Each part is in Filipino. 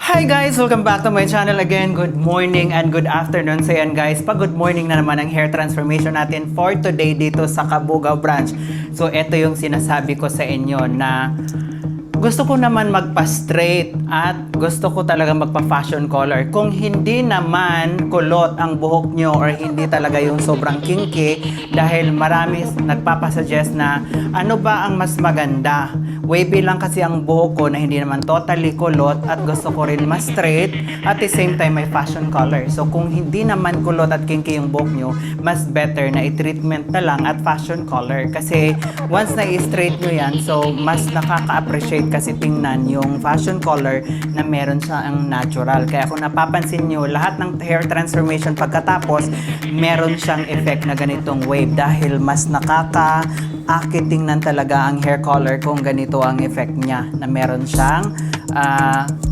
Hi guys! Welcome back to my channel again. Good morning and good afternoon. So yan guys, pag good morning na naman ang hair transformation natin for today dito sa Cabugao branch. So ito yung sinasabi ko sa inyo na gusto ko naman magpa-straight at gusto ko talaga magpa-fashion color. Kung hindi naman kulot ang buhok nyo or hindi talaga yung sobrang kinky, dahil marami nagpapasuggest na ano ba ang mas maganda. Wavy lang kasi ang buhok ko na hindi naman totally kulot at gusto ko rin mas straight at the same time may fashion color. So kung hindi naman kulot at kinky yung buhok nyo, mas better na i-treatment na lang at fashion color. Kasi once na i-straight nyo yan, so mas nakaka-appreciate kasi tingnan yung fashion color na meron siya ang natural. Kaya kung napapansin nyo, lahat ng hair transformation pagkatapos, meron siyang effect na ganitong wave dahil mas nakaka-akit tingnan talaga ang hair color kung ganito ang effect niya na meron siyang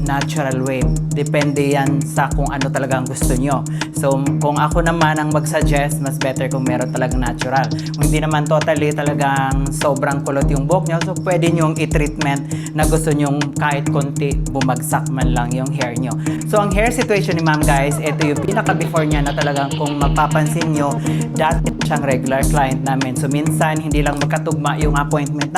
natural wave. Depende yan sa kung ano talaga ang gusto nyo. So kung ako naman ang mag-suggest, mas better kung meron talagang natural. Kung hindi naman totally talagang sobrang kulot yung buhok nyo, so pwede nyo i-treatment na gusto nyo kahit konti bumagsak man lang yung hair nyo. So ang hair situation ni ma'am guys, ito yung pinaka-before niya na talagang kung mapapansin nyo, dati siyang regular client namin. So minsan hindi lang magkatugma yung appointment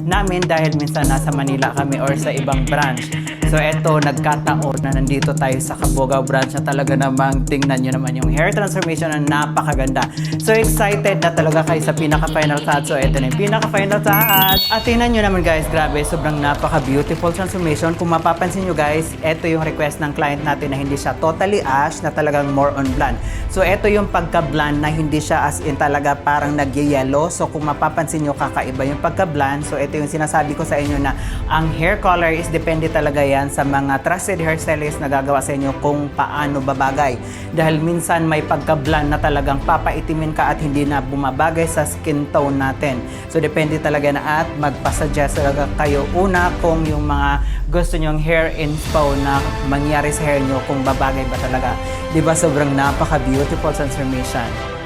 namin dahil minsan nasa Manila kami or sa ibang branch. So eto, nagkataon na nandito tayo sa Cabugao branch na talaga namang tingnan nyo naman yung hair transformation na napakaganda. So excited na talaga kayo sa pinaka-final touch. So eto na yung pinaka-final touch. At tingnan nyo naman guys, grabe, sobrang napaka-beautiful transformation. Kung mapapansin nyo guys, eto yung request ng client natin na hindi siya totally ash, na talagang more on blonde. So eto yung pagka-blonde na hindi siya as in talaga parang nag-yellow. So kung mapapansin nyo, kakaiba yung pagka-blonde. So eto yung sinasabi ko sa inyo na ang hair color is depende talaga yan sa mga trusted hairstylist na gagawa sa inyo kung paano babagay. Dahil minsan may pagka-blonde na talagang papaitimin ka at hindi na bumabagay sa skin tone natin. So depende talaga na at magpasuggest talaga kayo una kung yung mga gusto nyong hair inspo na mangyari sa hair nyo kung babagay ba talaga. Diba sobrang napaka-beautiful transformation.